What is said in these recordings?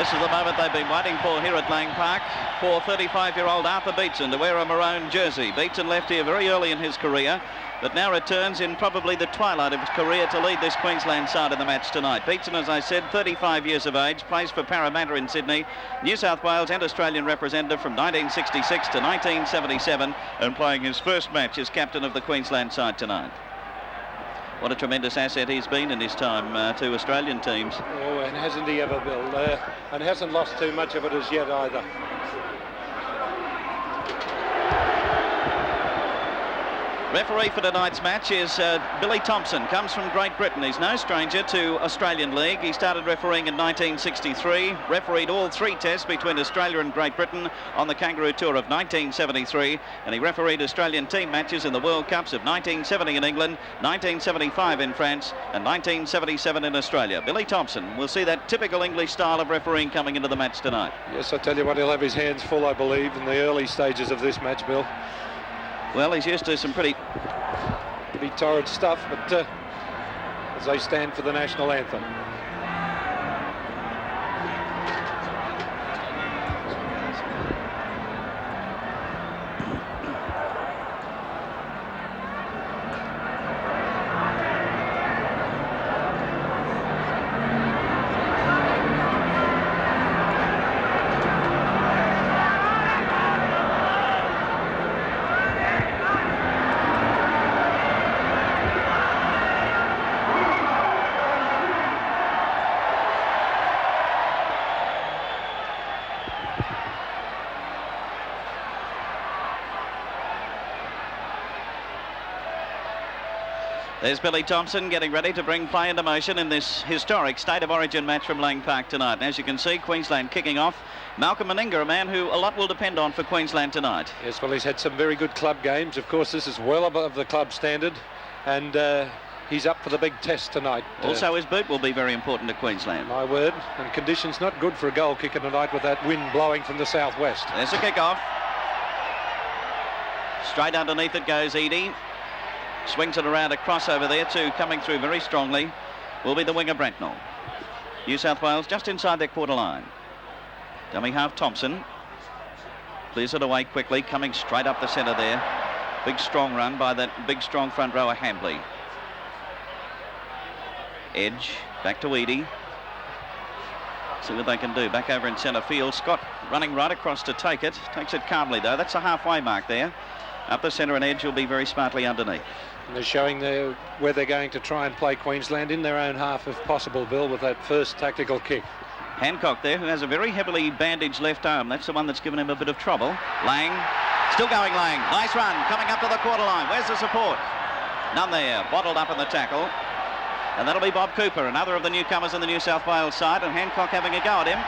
This is the moment they've been waiting for here at Lang Park, for 35-year-old Arthur Beetson to wear a maroon jersey. Beetson left here very early in his career, but now returns in probably the twilight of his career to lead this Queensland side in the match tonight. Beetson, as I said, 35 years of age, plays for Parramatta in Sydney, New South Wales and Australian representative from 1966 to 1977, and playing his first match as captain of the Queensland side tonight. What a tremendous asset he's been in his time to Australian teams. Oh, and hasn't he ever, Bill? And hasn't lost too much of it as yet either. Referee for tonight's match is Billy Thompson, comes from Great Britain. He's no stranger to Australian League. He started refereeing in 1963, refereed all 3 tests between Australia and Great Britain on the Kangaroo Tour of 1973, and he refereed Australian team matches in the World Cups of 1970 in England, 1975 in France, and 1977 in Australia. Billy Thompson will see that typical English style of refereeing coming into the match tonight. Yes, I tell you what, he'll have his hands full, I believe, in the early stages of this match, Bill. Well, he's used to some pretty torrid stuff, but as they stand for the national anthem. There's Billy Thompson getting ready to bring play into motion in this historic State of Origin match from Lang Park tonight. And as you can see, Queensland kicking off. Malcolm Meninga, a man who a lot will depend on for Queensland tonight. Yes, well, he's had some very good club games. Of course, this is well above the club standard, and he's up for the big test tonight. Also, his boot will be very important to Queensland. My word, and conditions not good for a goal kicker tonight with that wind blowing from the southwest. There's a kick-off. Straight underneath it goes Eadie. Swings it around a crossover there too, coming through very strongly, will be the winger Brantnell. New South Wales just inside their quarter line. Dummy half Thompson. Clears it away quickly, coming straight up the centre there. Big strong run by that big strong front rower Hambley. Edge, back to Eadie. See what they can do. Back over in centre field. Scott running right across to take it. Takes it calmly though. That's the halfway mark there. Up the centre, and Edge will be very smartly underneath. And they're showing where they're going to try and play Queensland in their own half if possible, Bill, with that first tactical kick. Hancock there, who has a very heavily bandaged left arm. That's the one that's given him a bit of trouble. Lang, still going Lang. Nice run, coming up to the quarter line. Where's the support? None there, bottled up in the tackle. And that'll be Bob Cooper, another of the newcomers in the New South Wales side, and Hancock having a go at him.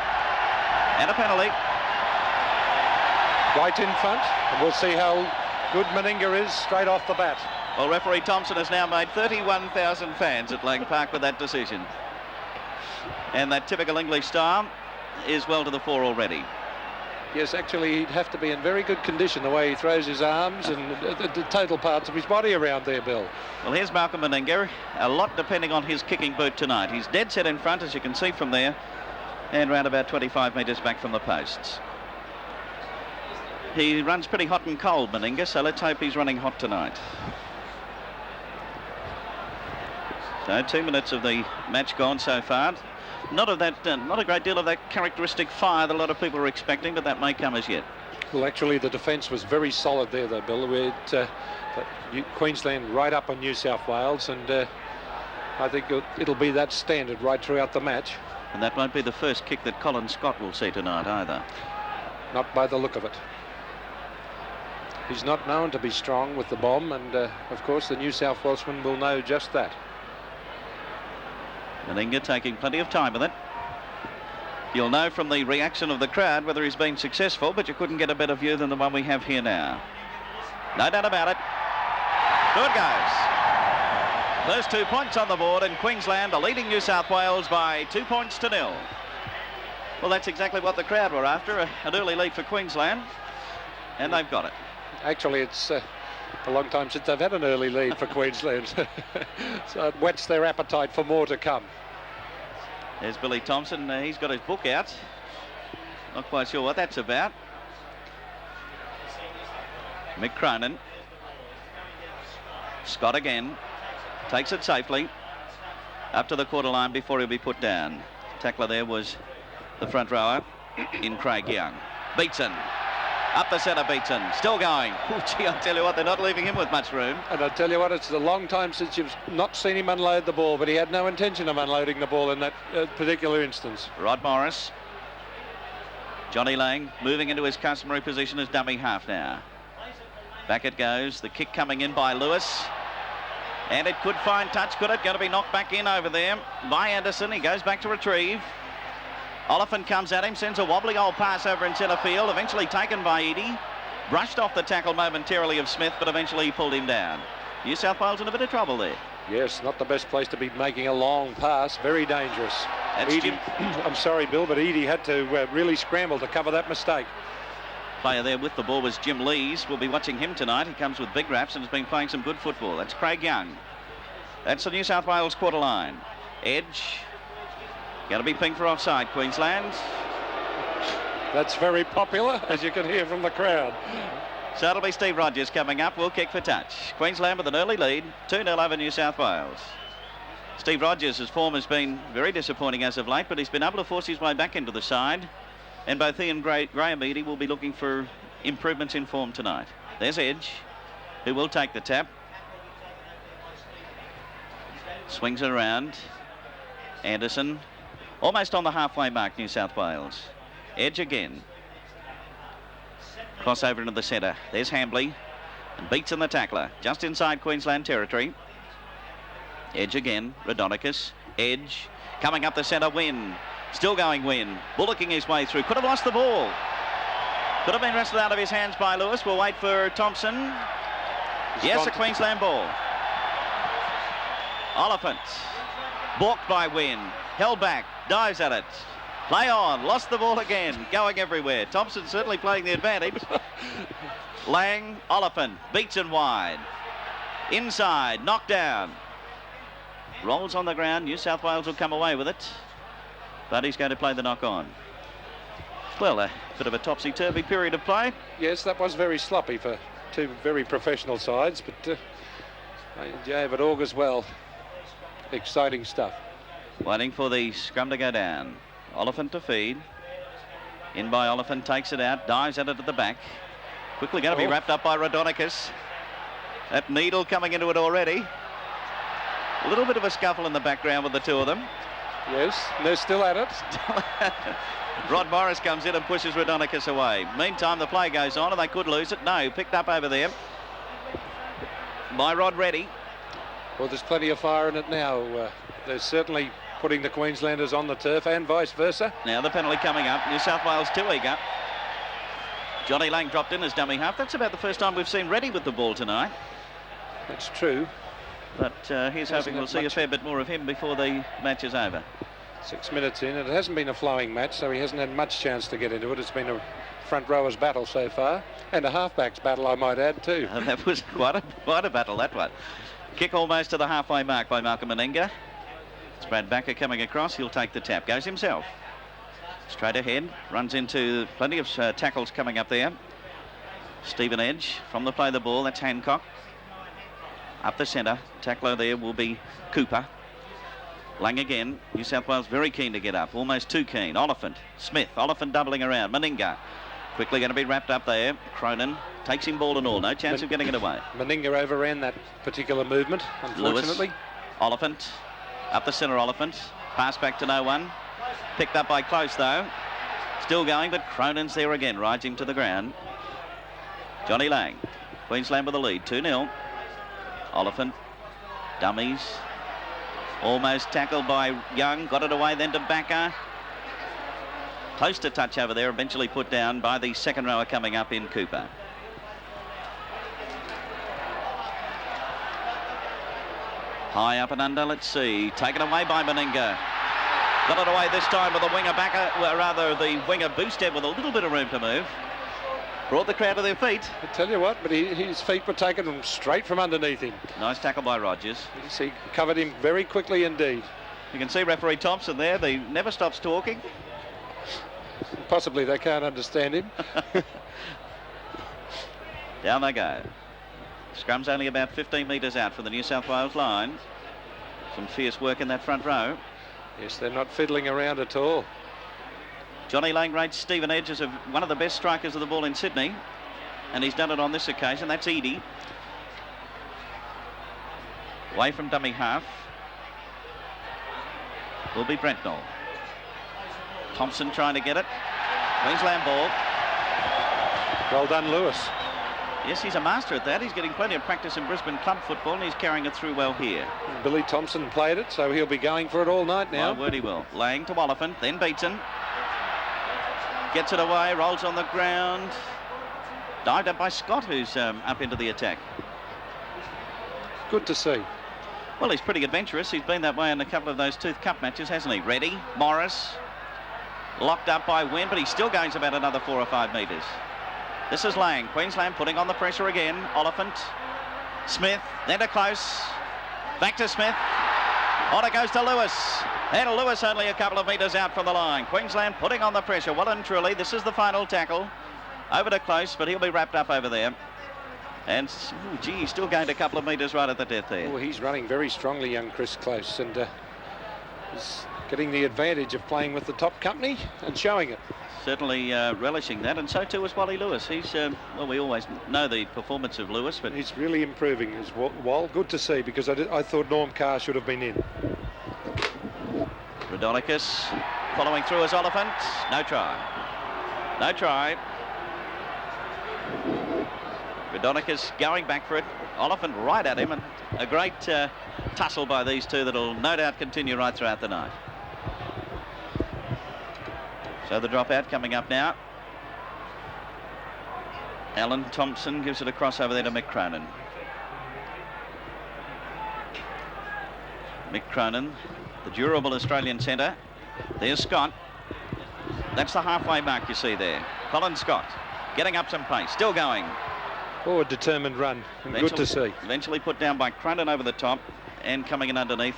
And a penalty. Right in front, and we'll see how good Meninga is straight off the bat. Well, referee Thompson has now made 31,000 fans at Lang Park with that decision. And that typical English style is well to the fore already. Yes, actually, he'd have to be in very good condition, the way he throws his arms and the total parts of his body around there, Bill. Well, here's Malcolm Meninga, a lot depending on his kicking boot tonight. He's dead set in front, as you can see from there, and round about 25 metres back from the posts. He runs pretty hot and cold, Meninga, so let's hope he's running hot tonight. So 2 minutes of the match gone so far. Not a great deal of that characteristic fire that a lot of people are expecting, but that may come as yet. Well, actually, the defence was very solid there, though, Bill. Queensland right up on New South Wales, and I think it'll be that standard right throughout the match. And that won't be the first kick that Colin Scott will see tonight either. Not by the look of it. He's not known to be strong with the bomb, and of course the New South Welshman will know just that. Meninga taking plenty of time with it. You'll know from the reaction of the crowd whether he's been successful, but you couldn't get a better view than the one we have here now. No doubt about it. Good goes. First 2 points on the board, and Queensland are leading New South Wales by 2 points to 0. Well, that's exactly what the crowd were after, an early lead for Queensland, and they've got it. Actually, it's a long time since they've had an early lead for Queensland. So it whets their appetite for more to come. There's Billy Thompson. He's got his book out. Not quite sure what that's about. Mick Cronin. Scott again. Takes it safely. Up to the quarter line before he'll be put down. Tackler there was the front rower in Craig Young. Beatson. Up the centre, Beatson. Still going. Oh, gee, I'll tell you what, they're not leaving him with much room. And I'll tell you what, it's a long time since you've not seen him unload the ball, but he had no intention of unloading the ball in that particular instance. Rod Morris. Johnny Lang moving into his customary position as dummy half now. Back it goes. The kick coming in by Lewis. And it could find touch, could it? Going to be knocked back in over there by Anderson. He goes back to retrieve. Oliphant comes at him, sends a wobbly old pass over in centre field, eventually taken by Eadie. Brushed off the tackle momentarily of Smith, but eventually he pulled him down. New South Wales in a bit of trouble there. Yes, not the best place to be making a long pass. Very dangerous. Eadie, I'm sorry, Bill, but Eadie had to really scramble to cover that mistake. Player there with the ball was Jim Lees. We'll be watching him tonight. He comes with big raps and has been playing some good football. That's Craig Young. That's the New South Wales quarter line. Edge. Going to be pinged for offside, Queensland. That's very popular, as you can hear from the crowd. So it'll be Steve Rogers coming up. We'll kick for touch. Queensland with an early lead, 2-0 over New South Wales. Steve Rogers' form has been very disappointing as of late, but he's been able to force his way back into the side. And both he and Graham Eadie will be looking for improvements in form tonight. There's Edge, who will take the tap. Swings it around. Anderson. Almost on the halfway mark, New South Wales. Edge again. Crossover into the centre. There's Hambley. And Beatson the tackler. Just inside Queensland territory. Edge again. Radonicus. Edge. Coming up the centre. Wynn. Still going Wynn. Bullocking his way through. Could have lost the ball. Could have been wrestled out of his hands by Lewis. We'll wait for Thompson. Yes, a Queensland ball. Oliphant. Balked by Wynn. Held back. Dives at it. Play on. Lost the ball again. Going everywhere. Thompson certainly playing the advantage. Lang. Oliphant. Beatson wide. Inside. Knocked down. Rolls on the ground. New South Wales will come away with it. But he's going to play the knock on. Well, a bit of a topsy-turvy period of play. Yes, that was very sloppy for two very professional sides, but yeah, but augurs well. Exciting stuff. Waiting for the scrum to go down. Oliphant to feed. In by Oliphant, takes it out, dives at it at the back. Quickly going to be wrapped up by Radonicus. That needle coming into it already. A little bit of a scuffle in the background with the two of them. Yes, they're still at it. Rod Morris comes in and pushes Radonicus away. Meantime, the play goes on and they could lose it. No, picked up over there by Rod Reddy. Well, there's plenty of fire in it now. They're certainly putting the Queenslanders on the turf and vice versa. Now the penalty coming up. New South Wales too eager. Johnny Lang dropped in as dummy half. That's about the first time we've seen Reddy with the ball tonight. That's true. But here's hoping we'll see a fair bit more of him before the match is over. 6 minutes in, and it hasn't been a flowing match, so he hasn't had much chance to get into it. It's been a front rowers battle so far, and a halfbacks battle, I might add, too. That was quite a battle, that one. Kick almost to the halfway mark by Malcolm Meninga. It's Brad Backer coming across. He'll take the tap. Goes himself. Straight ahead. Runs into plenty of tackles coming up there. Stephen Edge from the play of the ball. That's Hancock. Up the centre. Tackler there will be Cooper. Lang again. New South Wales very keen to get up. Almost too keen. Oliphant. Smith. Oliphant doubling around. Meninga. Quickly going to be wrapped up there. Cronin takes him ball and all. No chance of getting it away. Meninga overran that particular movement, unfortunately. Lewis. Oliphant. Up the centre, Oliphant. Pass back to no one. Picked up by Close, though. Still going, but Cronin's there again. Rides him to the ground. Johnny Lang. Queensland with the lead. 2-0. Oliphant. Dummies. Almost tackled by Young. Got it away then to Backer. Close to touch over there. Eventually put down by the second rower coming up in Cooper. High up and under. Let's see. Taken away by Meninga. Got it away this time with the winger Backer. Well, rather the winger Boosted with a little bit of room to move. Brought the crowd to their feet. I tell you what, but his feet were taken straight from underneath him. Nice tackle by Rogers. He covered him very quickly indeed. You can see referee Thompson there. He never stops talking. Possibly they can't understand him. Down they go. Scrum's only about 15 metres out from the New South Wales line. Some fierce work in that front row. Yes, they're not fiddling around at all. Johnny Lang rates Stephen Edge as one of the best strikers of the ball in Sydney, and he's done it on this occasion. That's Eadie. Away from dummy half will be Brentnall. Thompson trying to get it. Queensland ball. Well done, Lewis. Yes, he's a master at that. He's getting plenty of practice in Brisbane club football, and he's carrying it through well here. Billy Thompson played it, so he'll be going for it all night now. My word, he will. Lang to Oliphant, then Beaton. Gets it away, rolls on the ground. Dived up by Scott, who's up into the attack. Good to see. Well, he's pretty adventurous. He's been that way in a couple of those Tooth Cup matches, hasn't he? Ready, Morris. Locked up by Wynn, but he still gains about another 4 or 5 metres. This is Lang. Queensland putting on the pressure again. Oliphant. Smith. Then to Close. Back to Smith. On it goes to Lewis. And Lewis only a couple of metres out from the line. Queensland putting on the pressure. Well and truly, this is the final tackle. Over to Close, but he'll be wrapped up over there. And, gee, he still gained a couple of metres right at the death there. Oh, he's running very strongly, young Chris Close, and he's getting the advantage of playing with the top company and showing it. Certainly relishing that, and so too is Wally Lewis. He's, well, we always know the performance of Lewis, but he's really improving as well. Good to see, because I thought Norm Carr should have been in. Raudonikis following through as Oliphant. No try. No try. Raudonikis going back for it. Oliphant right at him, and a great tussle by these two that'll no doubt continue right throughout the night. So the dropout coming up now. Alan Thompson gives it across over there to Mick Cronin. Mick Cronin, the durable Australian centre. There's Scott. That's the halfway mark you see there. Colin Scott getting up some pace, still going. Oh, a determined run, and good to see. Eventually put down by Cronin over the top, and coming in underneath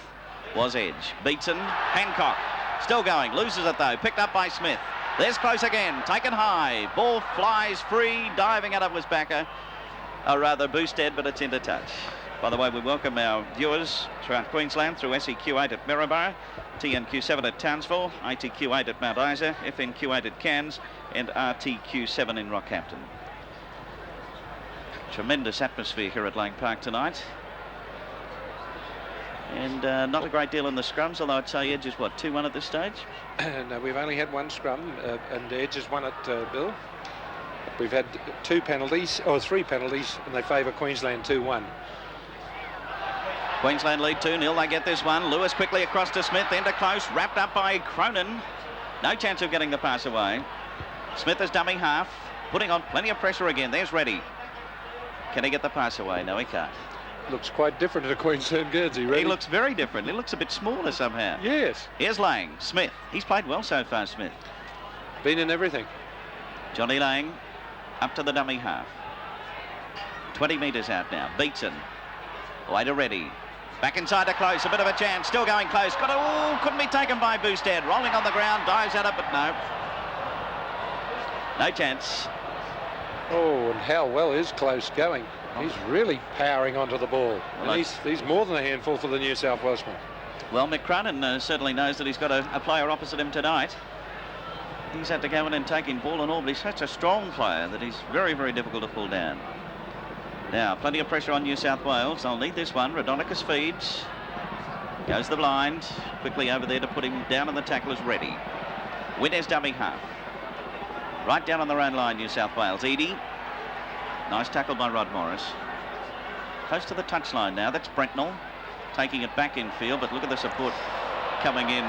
was Edge. Beaton, Hancock, still going, loses it though, picked up by Smith. There's Close again, taken high, ball flies free, diving out of was Backer, or rather Boosted, but it's into touch. By the way, we welcome our viewers throughout Queensland through SEQ8 at Maryborough, TNQ7 at Townsville, ITQ8 at Mount Isa, FNQ8 at Cairns, and RTQ7 in Rockhampton. Tremendous atmosphere here at Lang Park tonight. And not a great deal in the scrums, although I'd say Edge is, what, 2-1 at this stage? No, we've only had one scrum, and Edge has won it, Bill. We've had 2 penalties, or 3 penalties, and they favour Queensland 2-1. Queensland lead 2-0. They get this one. Lewis quickly across to Smith, then to Close, wrapped up by Cronin. No chance of getting the pass away. Smith is dummy half, putting on plenty of pressure again. There's Reddy. Can he get the pass away? No, he can't. Looks quite different to the Queensland Guernsey, really. He looks very different. He looks a bit smaller somehow. Yes. Here's Lang. Smith. He's played well so far, Smith. Been in everything. Johnny Lang up to the dummy half. 20 metres out now. Beatson. Away to Reddy. Back inside to Close. A bit of a chance. Still going Close. Couldn't be taken by Boosted. Rolling on the ground. Dives at it, but no. No chance. Oh, and how well is Close going? He's really powering onto the ball. Well, and he's more than a handful for the New South Welshman. Well, Mick Cronin certainly knows that he's got a player opposite him tonight. He's had to go in and take in ball and all, but he's such a strong player that he's very, very difficult to pull down. Now, plenty of pressure on New South Wales. They'll need this one. Raudonikis feeds. Goes the blind. Quickly over there to put him down, and the tackle is ready. Winners dummy half. Right down on their own line, New South Wales. Eadie. Nice tackle by Rod Morris. Close to the touchline now. That's Brentnall taking it back in field, but look at the support coming in.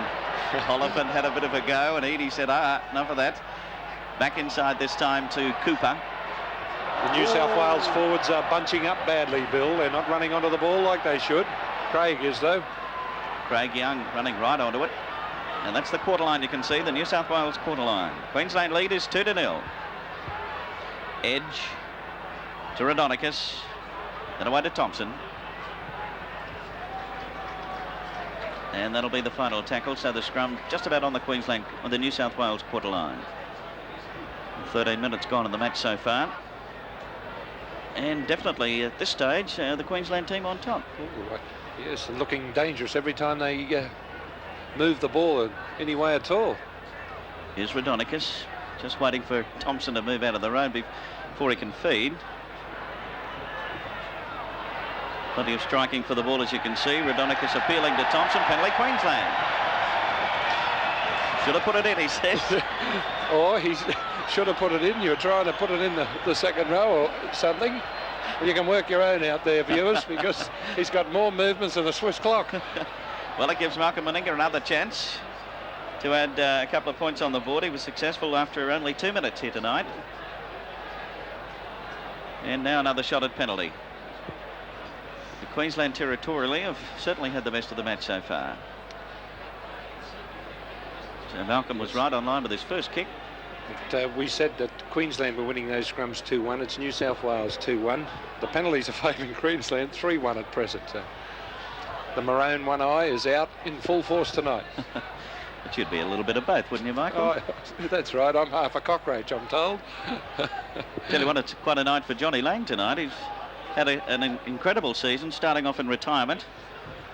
Oliphant had a bit of a go, and Eadie said, enough of that. Back inside this time to Cooper. The New South Wales forwards are bunching up badly, Bill. They're not running onto the ball like they should. Craig is, though. Craig Young running right onto it. And that's the quarter line, you can see, the New South Wales quarter line. Queensland lead is 2-0. Edge to Raudonikis, then away to Thompson. And that'll be the final tackle. So the scrum just about on the New South Wales quarter line. 13 minutes gone in the match so far. And definitely at this stage, the Queensland team on top. Ooh, yes, looking dangerous every time they move the ball in any way at all. Here's Raudonikis, just waiting for Thompson to move out of the road before he can feed. Plenty of striking for the ball, as you can see. Raudonikis appealing to Thompson. Penalty, Queensland. Should have put it in, he says. Or he should have put it in. You were trying to put it in the second row or something. You can work your own out there, viewers, because he's got more movements than a Swiss clock. Well, it gives Malcolm Meninga another chance to add a couple of points on the board. He was successful after only 2 minutes here tonight. And now another shot at penalty. The Queensland territorially have certainly had the best of the match so far. So Malcolm was right on line with his first kick. But, we said that Queensland were winning those scrums 2-1. It's New South Wales 2-1. The penalties are favouring Queensland 3-1 at present. The maroon one eye is out in full force tonight. It should be a little bit of both, wouldn't you, Michael? Oh, that's right. I'm half a cockroach, I'm told. Tell you what, it's quite a night for Johnny Lang tonight. He's had an incredible season, starting off in retirement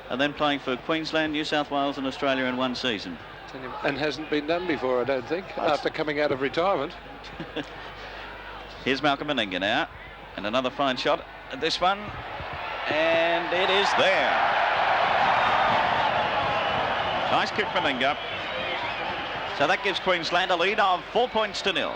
and then playing for Queensland, New South Wales and Australia in one season. And hasn't been done before, I don't think, after coming out of retirement. Here's Malcolm Meninga now, and another fine shot at this one, and it is there. Nice kick, Meninga. So that gives Queensland a lead of 4 points to 0.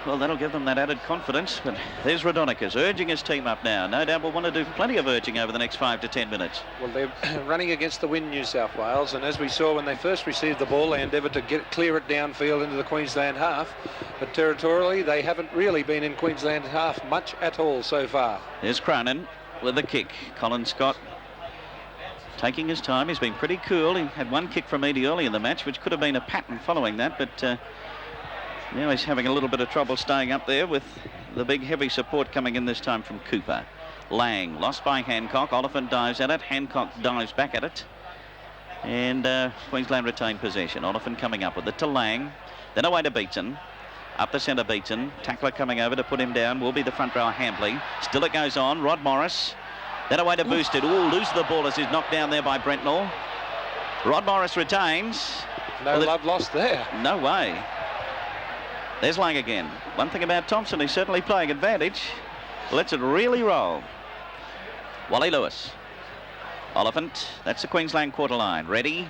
Well, that'll give them that added confidence, but there's Raudonikis urging his team up now. No doubt we'll want to do plenty of urging over the next 5 to 10 minutes. Well, they're running against the wind, New South Wales, and as we saw when they first received the ball, they endeavoured to clear it downfield into the Queensland half, but territorially they haven't really been in Queensland half much at all so far. There's Cronin with the kick. Colin Scott taking his time. He's been pretty cool. He had one kick from Edie early in the match, which could have been a pattern following that, but now he's having a little bit of trouble staying up there with the big heavy support coming in this time from Cooper. Lang lost by Hancock. Oliphant dives at it. Hancock dives back at it. And Queensland retain possession. Oliphant coming up with it to Lang. Then away to Beaton. Up the centre Beaton. Tackler coming over to put him down will be the front rower Hambley. Still it goes on. Rod Morris. Then away to Boosted. Ooh, loses the ball as he's knocked down there by Brentnall. Rod Morris retains. No love lost there. No way. There's Lang again. One thing about Thompson, he's certainly playing advantage. Lets it really roll. Wally Lewis. Oliphant, that's the Queensland quarter line. Ready.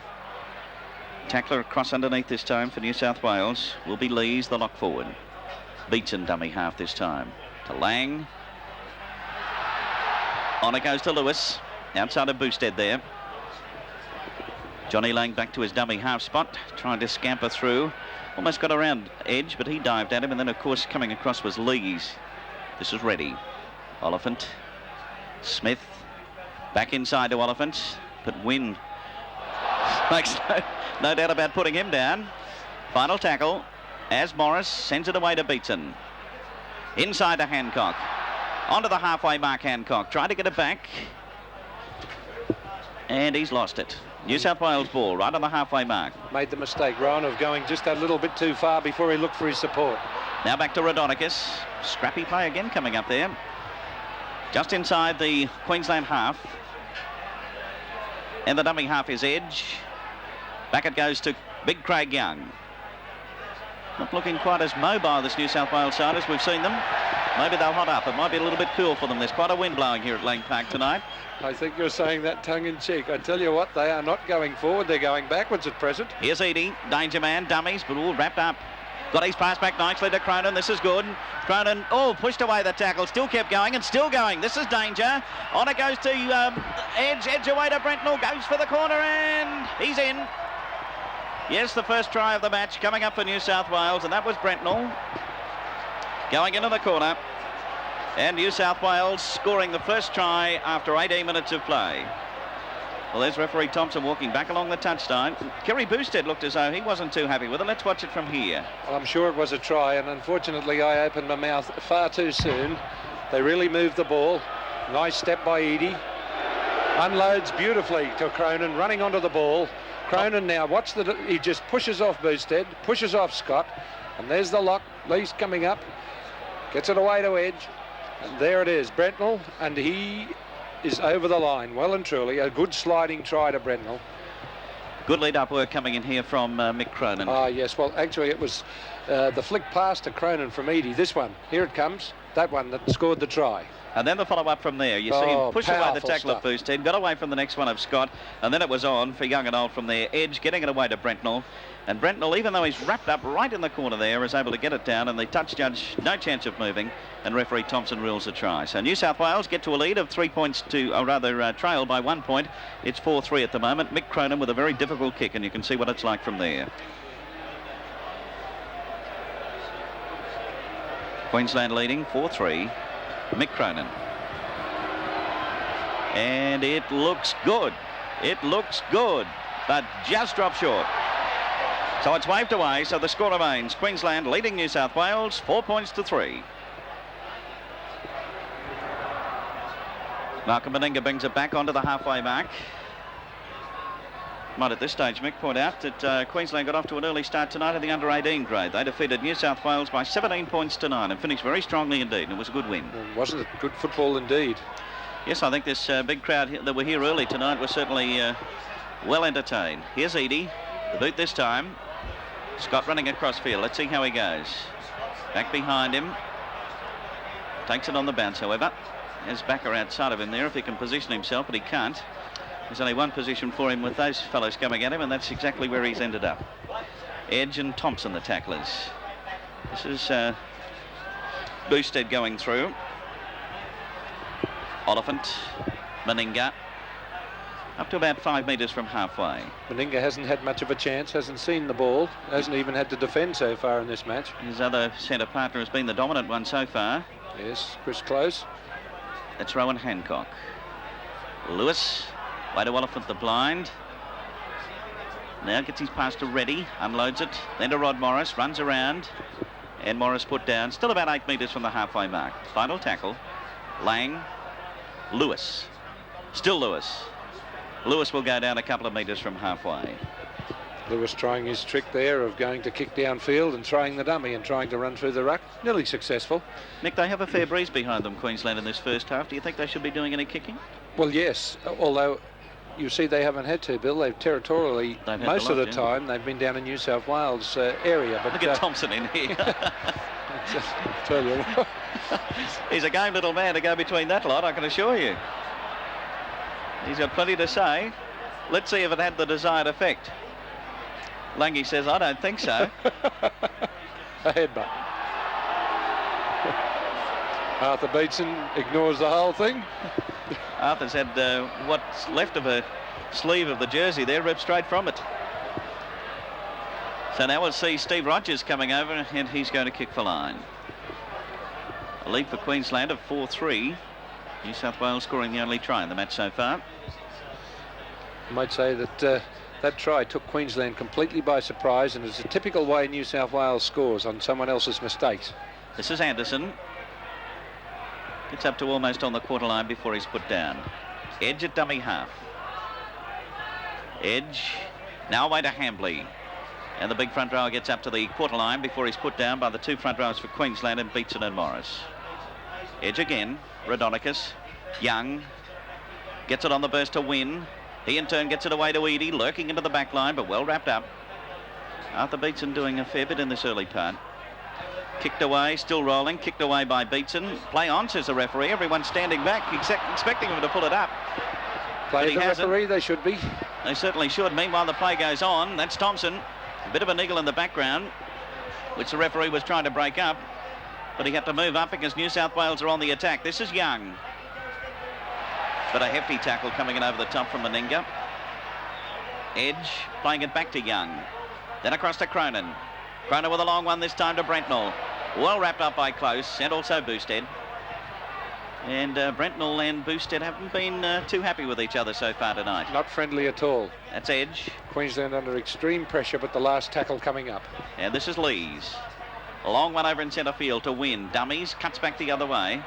Tackler across underneath this time for New South Wales. Will be Lees, the lock forward. Beaton dummy half this time. To Lang. On it goes to Lewis. Outside of Boosted there. Johnny Lang back to his dummy half spot. Trying to scamper through. Almost got around Edge, but he dived at him, and then of course coming across was Lees. This is Ready. Oliphant. Smith. Back inside to Oliphant, but Wynn makes no doubt about putting him down. Final tackle as Morris sends it away to Beaton. Inside to Hancock. Onto the halfway mark, Hancock. Tried to get it back. And he's lost it. New South Wales ball right on the halfway mark. Made the mistake, Ron, of going just a little bit too far before he looked for his support. Now back to Raudonikis. Scrappy play again coming up there. Just inside the Queensland half. And the dummy half is Edge. Back it goes to Big Craig Young. Not looking quite as mobile, this New South Wales side, as we've seen them. Maybe they'll hot up. It might be a little bit cool for them. There's quite a wind blowing here at Lang Park tonight. I think you're saying that tongue-in-cheek. I tell you what, they are not going forward. They're going backwards at present. Here's Edie. Danger man. Dummies, but all wrapped up. Got his pass back nicely to Cronin. This is good. Cronin, pushed away the tackle. Still kept going and still going. This is danger. On it goes to Edge. Edge away to Brentnall. Goes for the corner and he's in. Yes, the first try of the match coming up for New South Wales, and that was Brentnall going into the corner. And New South Wales scoring the first try after 18 minutes of play. Well, there's referee Thompson walking back along the touchline. Kerry Boosted looked as though he wasn't too happy with it. Let's watch it from here. Well, I'm sure it was a try, and unfortunately I opened my mouth far too soon. They really moved the ball. Nice step by Edie. Unloads beautifully to Cronin, running onto the ball. Cronin now, he just pushes off Boosted, pushes off Scott, and there's the lock. Lee's coming up, gets it away to Edge, and there it is, Brentnell, and he is over the line, well and truly. A good sliding try to Brentnell. Good lead-up work coming in here from Mick Cronin. Ah, yes, well, actually it was the flick pass to Cronin from Eadie. This one, here it comes, that one that scored the try. And then the follow-up from there. You see him push away the tackle of Boosted, got away from the next one of Scott, and then it was on for Young and Old from there. Edge getting it away to Brentnell. And Brentnell, even though he's wrapped up right in the corner there, is able to get it down, and the touch judge, no chance of moving, and referee Thompson rules a try. So New South Wales get to a lead of 3 points to, or rather trail by 1 point. It's 4-3 at the moment. Mick Cronin with a very difficult kick, and you can see what it's like from there. Queensland leading 4-3. Mick Cronin. And it looks good. It looks good, but just dropped short. So it's waved away, so the score remains Queensland leading New South Wales 4 points to 3. Malcolm Meninga brings it back onto the halfway mark. Might at this stage, Mick, point out that Queensland got off to an early start tonight in the under-18 grade. They defeated New South Wales by 17 points to 9 and finished very strongly indeed, and it was a good win. Wasn't it good football indeed? Yes, I think this big crowd that were here early tonight was certainly well entertained. Here's Eadie, the boot this time. Scott running across field. Let's see how he goes. Back behind him. Takes it on the bounce, however. There's Backer outside of him there if he can position himself, but he can't. There's only one position for him with those fellows coming at him, and that's exactly where he's ended up. Edge and Thompson, the tacklers. This is Boosted going through. Oliphant, Meninga, up to about 5 metres from halfway. Meninga hasn't had much of a chance, hasn't seen the ball, hasn't even had to defend so far in this match. His other centre partner has been the dominant one so far. Yes, Chris Close. That's Rowan Hancock. Lewis, way to Oliphant the blind. Now gets his pass to Reddy, unloads it, then to Rod Morris, runs around, and Morris put down, still about 8 metres from the halfway mark. Final tackle, Lang, Lewis, still Lewis. Lewis will go down a couple of metres from halfway. Lewis trying his trick there of going to kick downfield and trying the dummy and trying to run through the ruck. Nearly successful. Nick, they have a fair breeze behind them, Queensland, in this first half. Do you think they should be doing any kicking? Well, yes, although you see they haven't had to, Bill. They've territorially, most of the time, they've been down in New South Wales area. But look at Thompson in here. Tell you what. He's a game little man to go between that lot, I can assure you. He's got plenty to say. Let's see if it had the desired effect. Lange says, I don't think so. A headbutt. Arthur Beetson ignores the whole thing. Arthur's had what's left of a sleeve of the jersey there ripped straight from it. So now we'll see Steve Rogers coming over, and he's going to kick for line. A lead for Queensland of 4-3. New South Wales scoring the only try in the match so far. I might say that that try took Queensland completely by surprise, and it's a typical way New South Wales scores on someone else's mistakes. This is Anderson. Gets up to almost on the quarter line before he's put down. Edge at dummy half. Edge now away to Hambley. And the big front rower gets up to the quarter line before he's put down by the two front rowers for Queensland and Beetson and Morris. Edge again. Radonicus. Young. Gets it on the burst to Win. He in turn gets it away to Eadie, lurking into the back line, but well wrapped up. Arthur Beetson doing a fair bit in this early part. Kicked away, still rolling, kicked away by Beetson. Play on, says the referee. Everyone's standing back, expecting him to pull it up. Play the referee, they should be. They certainly should. Meanwhile, the play goes on. That's Thompson. A bit of a niggle in the background, which the referee was trying to break up. But he had to move up because New South Wales are on the attack. This is Young. But a hefty tackle coming in over the top from Meninga. Edge playing it back to Young. Then across to Cronin. Cronin with a long one this time to Brentnell. Well wrapped up by Close and also Boosted. And Brentnell and Boosted haven't been too happy with each other so far tonight. Not friendly at all. That's Edge. Queensland under extreme pressure, but the last tackle coming up. And this is Lees. A long one over in centre field to Win. Dummies, cuts back the other way.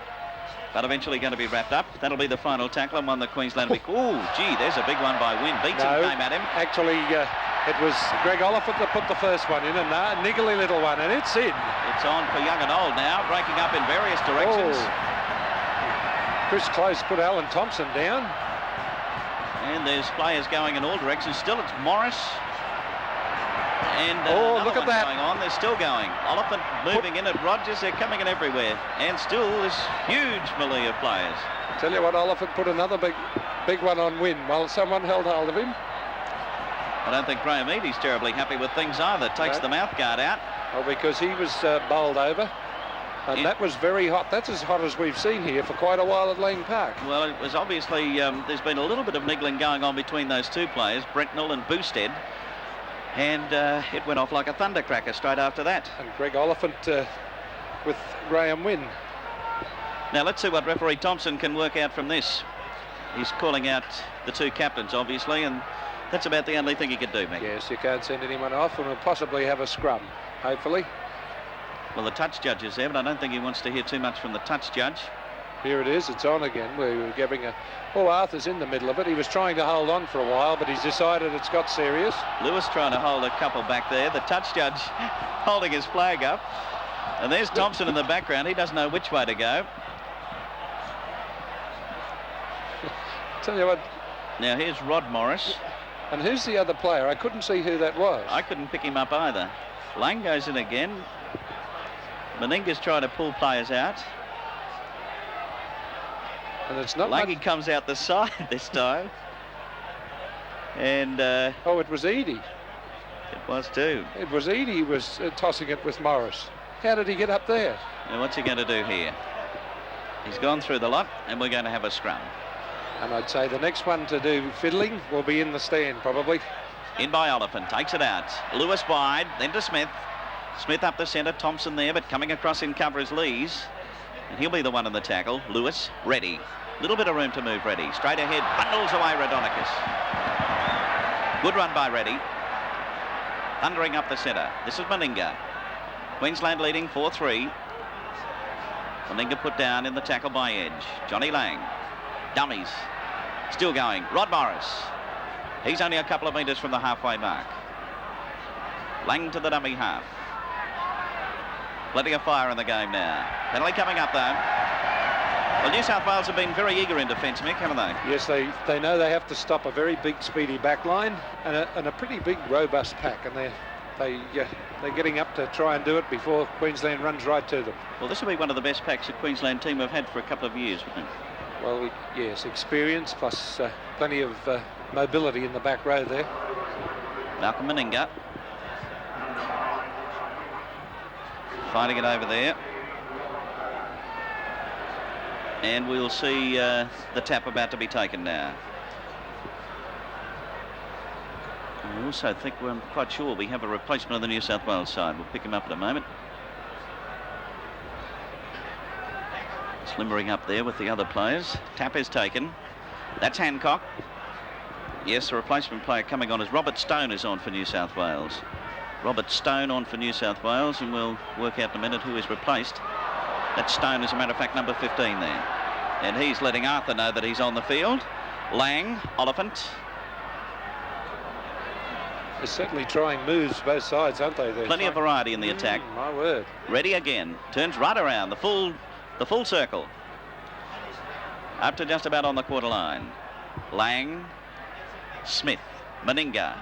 but eventually going to be wrapped up. That'll be the final tackle, and one that Queensland will be... Oh, gee, there's a big one by Wynn. Beatson came at him. Actually, it was Greg Oliphant that put the first one in, and a niggly little one, and it's in. It's on for young and old now, breaking up in various directions. Chris Close put Alan Thompson down. And there's players going in all directions. Still, it's Morris. And look at that. Going on. They're still going. Oliphant moving in at Rogers. They're coming in everywhere. And still this huge melee of players. Tell you what, Oliphant put another big one on Wynn while someone held hold of him. I don't think Graham Eadie's terribly happy with things either. Takes the mouth guard out. Well, because he was bowled over. And that was very hot. That's as hot as we've seen here for quite a while at Lang Park. Well, it was obviously, there's been a little bit of niggling going on between those two players, Brentnell and Boosted. And it went off like a thundercracker straight after that. And Greg Oliphant with Graham Wynn. Now let's see what referee Thompson can work out from this. He's calling out the two captains, obviously, and that's about the only thing he could do, Mick. Yes, you can't send anyone off, and we'll possibly have a scrum, hopefully. Well, the touch judge is there, but I don't think he wants to hear too much from the touch judge. Here it is, it's on again. We were giving a... Oh, Arthur's in the middle of it. He was trying to hold on for a while, but he's decided it's got serious. Lewis trying to hold a couple back there. The touch judge holding his flag up. And there's Thompson in the background. He doesn't know which way to go. Tell you what... Now, here's Rod Morris. And who's the other player? I couldn't see who that was. I couldn't pick him up either. Lang goes in again. Meninga's trying to pull players out. And it's not Langy comes out the side this time. And... oh, it was Eadie. It was too. It was Eadie who was tossing it with Morris. How did he get up there? Now, what's he going to do here? He's gone through the lot, and we're going to have a scrum. And I'd say the next one to do fiddling will be in the stand, probably. In by Oliphant, takes it out. Lewis wide, then to Smith. Smith up the centre, Thompson there, but coming across in cover is Lees. And he'll be the one in the tackle. Lewis, ready. Little bit of room to move, Ready. Straight ahead, bundles away Radonicus. Good run by Ready. Thundering up the centre. This is Meninga. Queensland leading 4-3. Meninga put down in the tackle by Edge. Johnny Lang. Dummies. Still going. Rod Morris. He's only a couple of metres from the halfway mark. Lang to the dummy half. Plenty of fire in the game now. Penalty coming up though. Well, New South Wales have been very eager in defence, Mick, haven't they? Yes, they know they have to stop a very big, speedy back line and a pretty big, robust pack, and they're getting up to try and do it before Queensland runs right to them. Well, this will be one of the best packs the Queensland team have had for a couple of years, wouldn't it? Well, yes, experience plus plenty of mobility in the back row there. Malcolm Meninga. Fighting it over there. And we'll see the tap about to be taken now. I also think, I'm quite sure we have a replacement on the New South Wales side. We'll pick him up in a moment. Slimbering up there with the other players. Tap is taken. That's Hancock. Yes, the replacement player coming on is Robert Stone is on for New South Wales. Robert Stone on for New South Wales, and we'll work out in a minute who is replaced. That Stone, as a matter of fact, number 15 there. And he's letting Arthur know that he's on the field. Lang, Oliphant. They're certainly trying moves both sides, aren't they? Plenty of variety in the attack. My word. Ready again. Turns right around, the full circle. Up to just about on the quarter line. Lang, Smith, Meninga.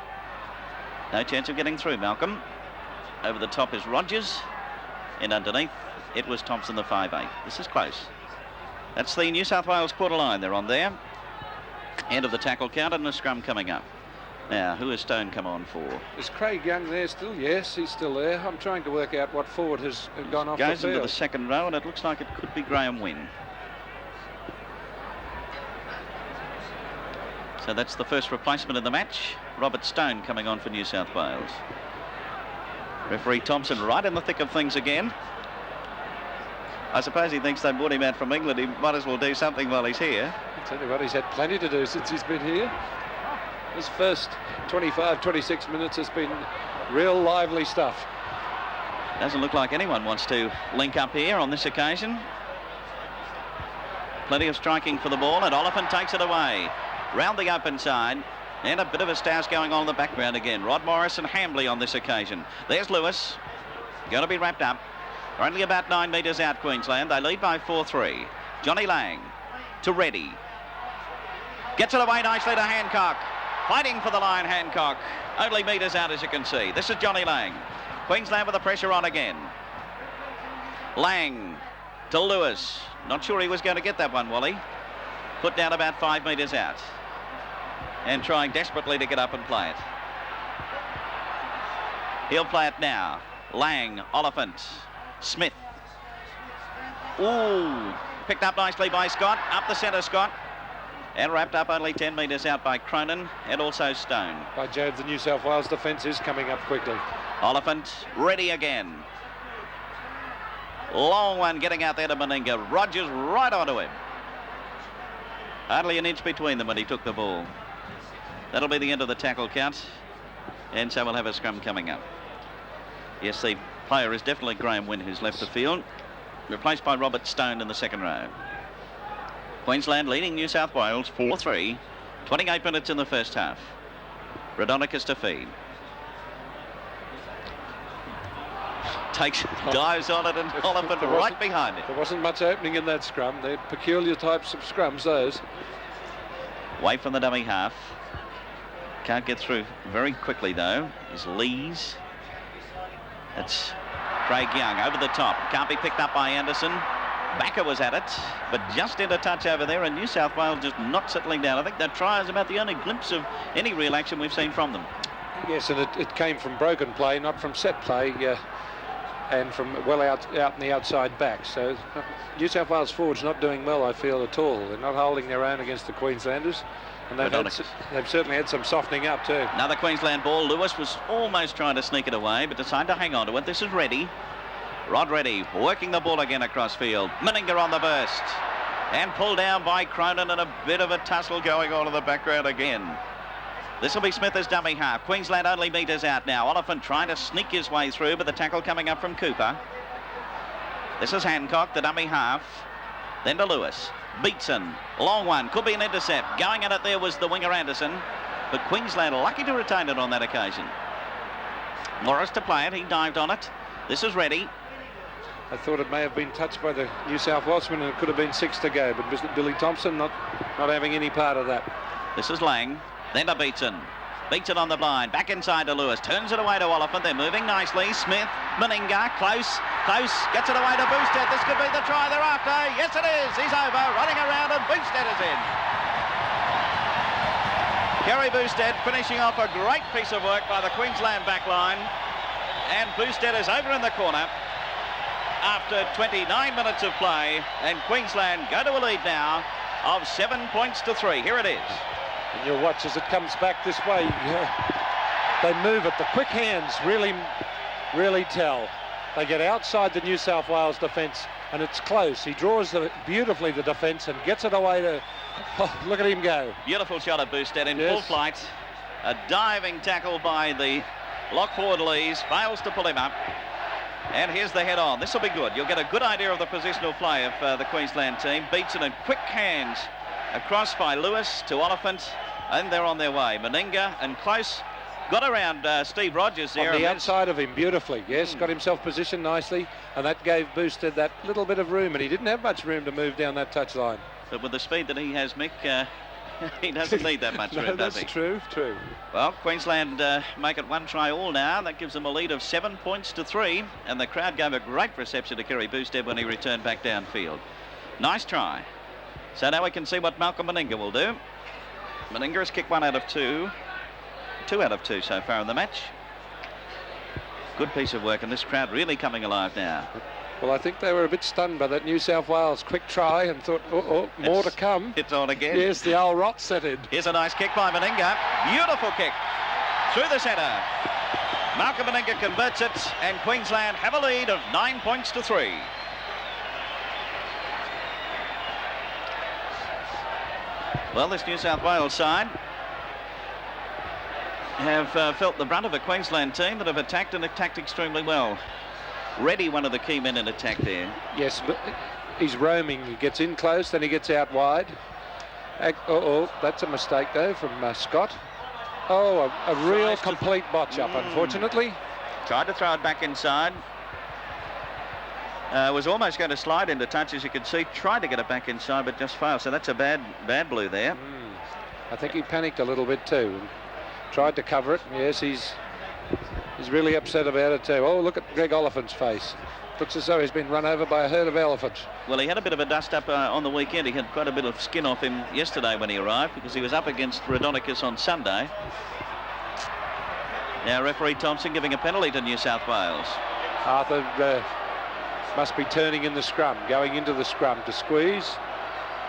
No chance of getting through, Malcolm. Over the top is Rogers. And underneath, it was Thompson, the 5'8". This is close. That's the New South Wales quarter line. They're on there. End of the tackle count and a scrum coming up. Now, who has Stone come on for? Is Craig Young there still? Yes, he's still there. I'm trying to work out what forward has gone off the field. Goes into the second row, and it looks like it could be Graham Wynn. So that's the first replacement in the match. Robert Stone coming on for New South Wales. Referee Thompson right in the thick of things again. I suppose he thinks they brought him out from England. He might as well do something while he's here. I'll tell you what, he's had plenty to do since he's been here. His first 25, 26 minutes has been real lively stuff. Doesn't look like anyone wants to link up here on this occasion. Plenty of striking for the ball, and Oliphant takes it away. Round the open side, and a bit of a stoush going on in the background again. Rod Morris and Hambley on this occasion. There's Lewis. Going to be wrapped up. Only about 9 metres out, Queensland. They lead by 4-3. Johnny Lang to Reddy. Gets it away nicely to Hancock. Fighting for the line, Hancock. Only metres out, as you can see. This is Johnny Lang. Queensland with the pressure on again. Lang to Lewis. Not sure he was going to get that one, Wally. Put down about 5 metres out. And trying desperately to get up and play it. He'll play it now. Lang, Oliphant, Smith. Ooh, picked up nicely by Scott. Up the centre, Scott. And wrapped up only 10 metres out by Cronin and also Stone. By Jove, the New South Wales defence is coming up quickly. Oliphant ready again. Long one getting out there to Meninga. Rogers right onto him. Hardly an inch between them when he took the ball. That'll be the end of the tackle count. And so we'll have a scrum coming up. Yes, the player is definitely Graham Wynn, who's left the field. Replaced by Robert Stone in the second row. Queensland leading New South Wales 4-3. 28 minutes in the first half. Raudonikis to feed. Dives on it, and Oliphant right behind it. There wasn't much opening in that scrum. They're peculiar types of scrums, those. Away from the dummy half. Can't get through very quickly, though, is Lees. That's Craig Young over the top. Can't be picked up by Anderson. Backer was at it, but just into touch over there, and New South Wales just not settling down. I think that try is about the only glimpse of any real action we've seen from them. Yes, and it came from broken play, not from set play, and from well out in the outside back. So New South Wales forwards not doing well, I feel, at all. They're not holding their own against the Queenslanders, and they've certainly had some softening up too. Another Queensland ball. Lewis was almost trying to sneak it away, but decided to hang on to it. This is Reddy. Rod Reddy working the ball again across field. Meninga on the burst. And pulled down by Cronin, and a bit of a tussle going on in the background again. This will be Smith as dummy half. Queensland only metres out now. Oliphant trying to sneak his way through, but the tackle coming up from Cooper. This is Hancock, the dummy half. Then to Lewis. Beatson. Long one. Could be an intercept. Going at it there was the winger Anderson. But Queensland lucky to retain it on that occasion. Morris to play it. He dived on it. This is Reddy. I thought it may have been touched by the New South Walesman, and it could have been 6 to go, but Billy Thompson not having any part of that. This is Lang, then to Beatson. Beatson on the blind, back inside to Lewis, turns it away to Oliphant. They're moving nicely. Smith, Meninga, close, gets it away to Boosted. This could be the try they're after. Yes, it is. He's over, running around, and Boosted is in. Kerry Boosted finishing off a great piece of work by the Queensland back line, and Boosted is over in the corner after 29 minutes of play, and Queensland go to a lead now of 7 points to 3. Here it is. And you'll watch as it comes back this way. They move it. The quick hands really tell. They get outside the New South Wales defence, and it's close. He draws beautifully the defence and gets it away to... Oh, look at him go. Beautiful shot of Boosted in full flight. A diving tackle by the lock forward Lees. Fails to pull him up. And here's the head on. This will be good. You'll get a good idea of the positional play of the Queensland team. Beatson and quick hands across by Lewis to Oliphant, and they're on their way. Meninga and Close got around Steve Rogers there. On the outside of him beautifully, yes. Got himself positioned nicely, and that gave Boosted that little bit of room, and he didn't have much room to move down that touchline. But with the speed that he has, Mick, he doesn't need that much room, does he? That's true. Well, Queensland make it 1 try all now. That gives them a lead of 7 points to 3, and the crowd gave a great reception to Kerry Boosted when he returned back downfield. Nice try. So now we can see what Malcolm Meninga will do. Meninga has kicked 1 out of 2. 2 out of 2 so far in the match. Good piece of work, and this crowd really coming alive now. Well, I think they were a bit stunned by that New South Wales quick try and thought, more to come. It's on again. Yes, the old rot set in. Here's a nice kick by Meninga. Beautiful kick through the centre. Malcolm Meninga converts it, and Queensland have a lead of 9 points to 3. Well, this New South Wales side have felt the brunt of a Queensland team that have attacked and attacked extremely well. Reddy, one of the key men in attack there. Yes, but he's roaming. He gets in close, then he gets out wide. That's a mistake though from Scott. Oh, a real complete botch up, unfortunately. Tried to throw it back inside. Was almost going to slide into touch, as you could see. Tried to get it back inside, but just failed. So that's a bad blue there. I think he panicked a little bit too. Tried to cover it. Yes, he's really upset about it too. Oh, look at Greg Oliphant's face. Looks as though he's been run over by a herd of elephants. Well, he had a bit of a dust up on the weekend. He had quite a bit of skin off him yesterday when he arrived, because he was up against Rhodonicus on Sunday. Now referee Thompson giving a penalty to New South Wales. Arthur must be turning in the scrum, going into the scrum to squeeze.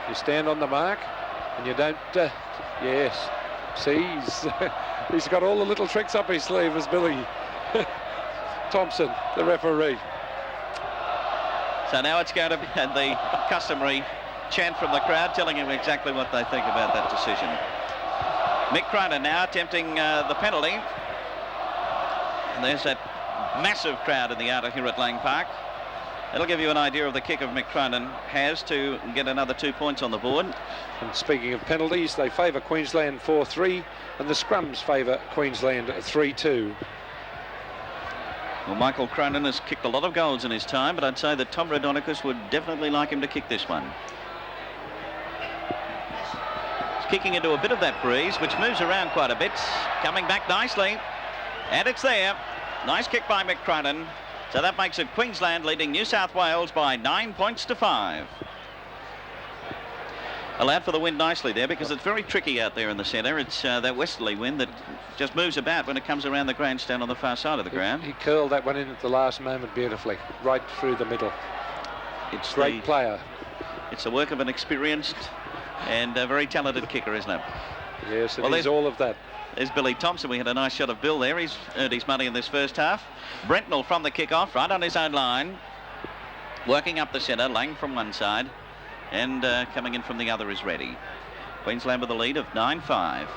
You stand on the mark and you don't... yes, see, he's got all the little tricks up his sleeve, as Billy Thompson, the referee. So now it's going to be the customary chant from the crowd telling him exactly what they think about that decision. Mick Cronin now attempting the penalty. And there's that massive crowd in the outer here at Lang Park. That'll give you an idea of the kick of Mick Cronin has to get another 2 points on the board. And speaking of penalties, they favour Queensland 4-3 and the scrums favour Queensland 3-2. Well, Michael Cronin has kicked a lot of goals in his time, but I'd say that Tom Rhodonicus would definitely like him to kick this one. He's kicking into a bit of that breeze, which moves around quite a bit. Coming back nicely. And it's there. Nice kick by Mick Cronin. So that makes it Queensland leading New South Wales by 9 points to 5. Allowed for the wind nicely there, because it's very tricky out there in the centre. It's that westerly wind that just moves about when it comes around the grandstand on the far side of the ground. He curled that one in at the last moment beautifully, right through the middle. It's great player. It's the work of an experienced and a very talented kicker, isn't it? Yes, it is all of that. There's Billy Thompson. We had a nice shot of Bill there. He's earned his money in this first half. Brentnell from the kick-off, right on his own line. Working up the centre, Lang from one side. And coming in from the other is Reddy. Queensland with a lead of 9-5.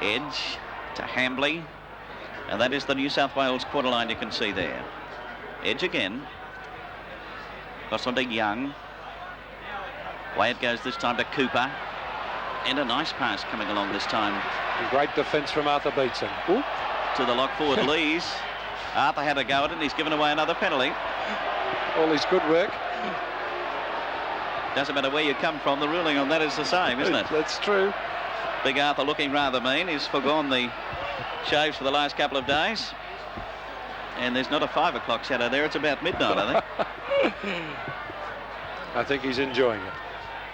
Edge to Hambley. And that is the New South Wales quarter line you can see there. Edge again. Cross on to Young. Way it goes this time to Cooper. And a nice pass coming along this time. Great defence from Arthur Beetson. Ooh. To the lock forward Lees. Arthur had a go at it, and he's given away another penalty. All his good work. Doesn't matter where you come from, the ruling on that is the same, isn't it? That's true. Big Arthur looking rather mean. He's forgone the shaves for the last couple of days. And there's not a 5 o'clock shadow there. It's about midnight, I think. I think he's enjoying it.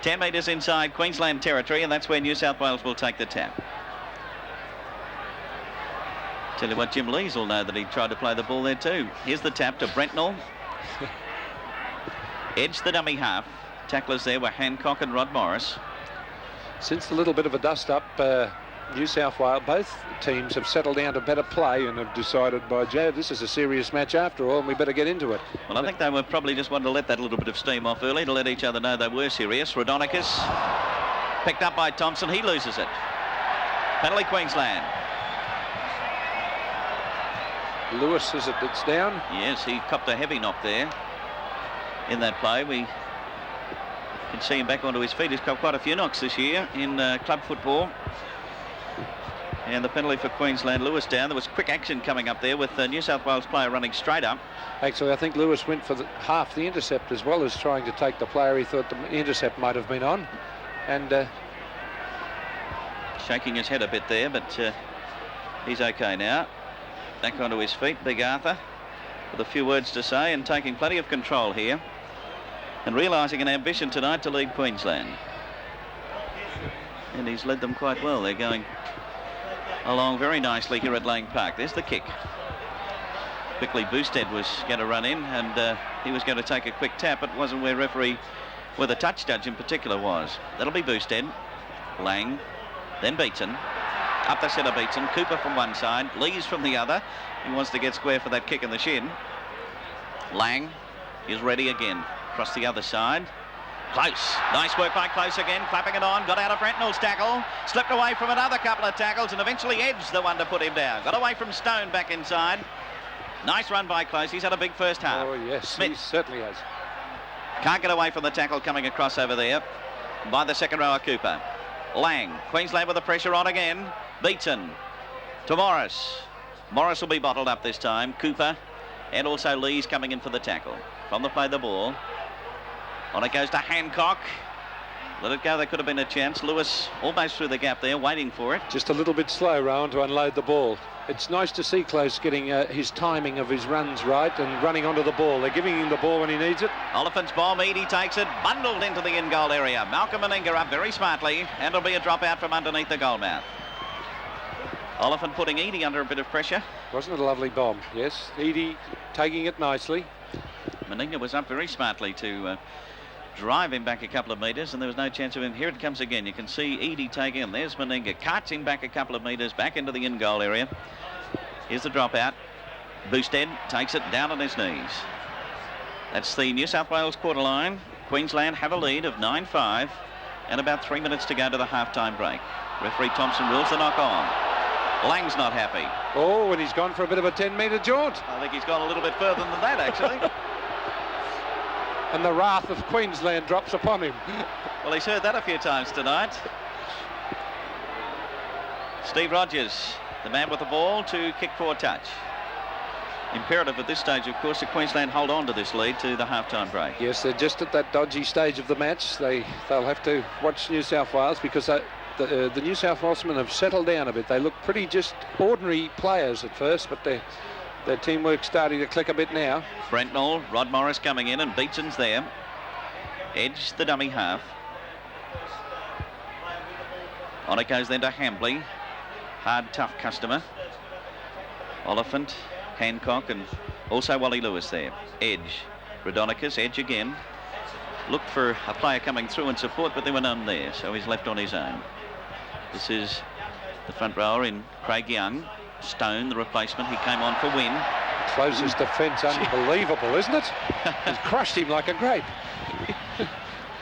10 metres inside Queensland territory, and that's where New South Wales will take the tap. Tell you what, Jim Lees will know that he tried to play the ball there too. Here's the tap to Brentnell. Edge the dummy half. Tacklers there were Hancock and Rod Morris. Since the little bit of a dust-up, New South Wales, both teams have settled down to better play and have decided, by Jove, this is a serious match after all, and we better get into it. Well, I think they were probably just wanting to let that little bit of steam off early to let each other know they were serious. Rhodonicus picked up by Thompson. He loses it. Penalty Queensland. Lewis, is it's down? Yes, he copped a heavy knock there in that play. We can see him back onto his feet. He's copped quite a few knocks this year in club football. And the penalty for Queensland, Lewis down. There was quick action coming up there with the New South Wales player running straight up. Actually, I think Lewis went for half the intercept as well as trying to take the player he thought the intercept might have been on. And shaking his head a bit there, but he's okay now. Back onto his feet, Big Arthur, with a few words to say and taking plenty of control here and realising an ambition tonight to lead Queensland. And he's led them quite well. They're going along very nicely here at Lang Park. There's the kick. Quickly Boosted was going to run in, and he was going to take a quick tap. It wasn't where the touch judge in particular was. That'll be Boosted. Lang, then Beetson. Up the centre Beetson. Cooper from one side, Lees from the other. He wants to get square for that kick in the shin. Lang is ready again. Across the other side. Close. Nice work by Close again. Clapping it on. Got out of Brentnell's tackle. Slipped away from another couple of tackles and eventually Edge the one to put him down. Got away from Stone back inside. Nice run by Close. He's had a big first half. Oh, yes, Smith. he certainly has. Can't get away from the tackle coming across over there by the second rower Cooper. Lang, Queensland with the pressure on again. Beatson to Morris. Morris will be bottled up this time. Cooper and also Lees coming in for the tackle. From the play the ball. On it goes to Hancock. Let it go, there could have been a chance. Lewis almost through the gap there, waiting for it. Just a little bit slow, Rowan, to unload the ball. It's nice to see Close getting his timing of his runs right and running onto the ball. They're giving him the ball when he needs it. Oliphant's bomb, Eadie takes it, bundled into the in-goal area. Malcolm Meninga up very smartly, and it'll be a drop out from underneath the goal mouth. Oliphant putting Eadie under a bit of pressure. Wasn't it a lovely bomb? Yes, Eadie taking it nicely. Meninga was up very smartly to drive him back a couple of metres, and there was no chance of him. Here it comes again. You can see Eadie taking, and there's Meninga. Carts him back a couple of metres, back into the in-goal area. Here's the dropout. Boosted takes it down on his knees. That's the New South Wales quarter line. Queensland have a lead of 9-5, and about 3 minutes to go to the half-time break. Referee Thompson rules the knock on. Lang's not happy. Oh, and he's gone for a bit of a 10-metre jaunt. I think he's gone a little bit further than that, actually. And the wrath of Queensland drops upon him. Well, he's heard that a few times tonight. Steve Rogers, the man with the ball to kick for a touch. Imperative at this stage, of course, that Queensland hold on to this lead to the half-time break. Yes, they're just at that dodgy stage of the match. They'll have to watch New South Wales because the New South Walesmen have settled down a bit. They look pretty just ordinary players at first, but their teamwork's starting to click a bit now. Brentnall, Rod Morris coming in, and Beatson's there. Edge, the dummy half. On it goes then to Hambley. Hard, tough customer. Oliphant, Hancock, and also Wally Lewis there. Edge, Rhodonicus, Edge again. Looked for a player coming through in support, but there were none there, so he's left on his own. This is the front rower in Craig Young. Stone, the replacement, he came on for Wynn. Closest defence, unbelievable, isn't it? He's crushed him like a grape.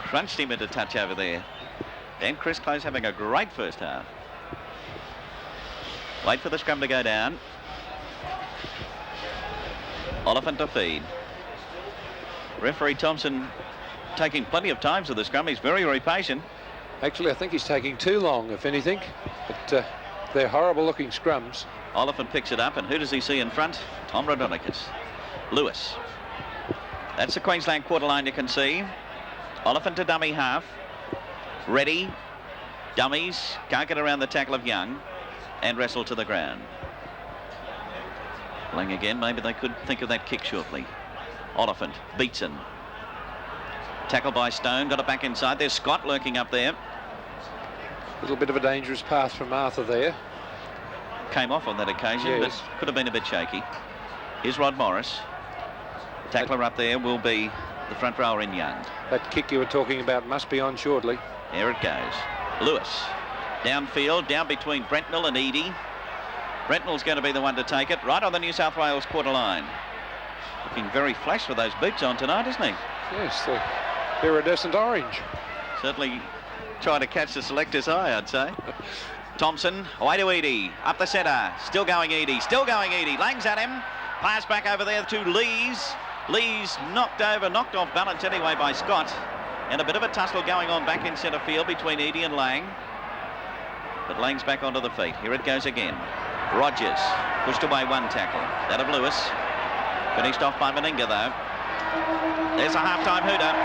Crunched him into touch over there. And Chris Close having a great first half. Wait for the scrum to go down. Oliphant to feed. Referee Thompson taking plenty of time to the scrum. He's very, very patient. Actually, I think he's taking too long, if anything. But they're horrible-looking scrums. Oliphant picks it up, and who does he see in front? Tom Rhodonicus. Lewis. That's the Queensland quarter line you can see. Oliphant to dummy half. Ready. Dummies. Can't get around the tackle of Young. And wrestle to the ground. Lang again. Maybe they could think of that kick shortly. Oliphant. Beatson. Tackle by Stone. Got it back inside. There's Scott lurking up there. A little bit of a dangerous path from Arthur there. Came off on that occasion, yes, but could have been a bit shaky. Here's Rod Morris. Tackler up there will be the front rower in Young. That kick you were talking about must be on shortly. There it goes. Lewis. Downfield, down between Brentnall and Eadie. Brentnall's going to be the one to take it, right on the New South Wales quarter line. Looking very flash with those boots on tonight, isn't he? Yes, the iridescent orange. Certainly trying to catch the selector's eye, I'd say. Thompson, away to Eadie, up the centre, still going Eadie, Lang's at him, pass back over there to Lees. Lees knocked off balance anyway by Scott, and a bit of a tussle going on back in centre field between Eadie and Lang. But Lang's back onto the feet, here it goes again. Rogers, pushed away one tackle, that of Lewis, finished off by Meninga though. There's a half-time hooter.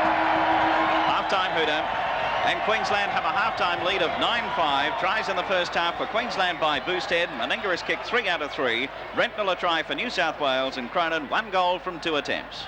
And Queensland have a half-time lead of 9-5. Tries in the first half for Queensland by Boosted. Meninga has kicked 3 out of 3. Brentnall a try for New South Wales, and Cronin 1 goal from 2 attempts.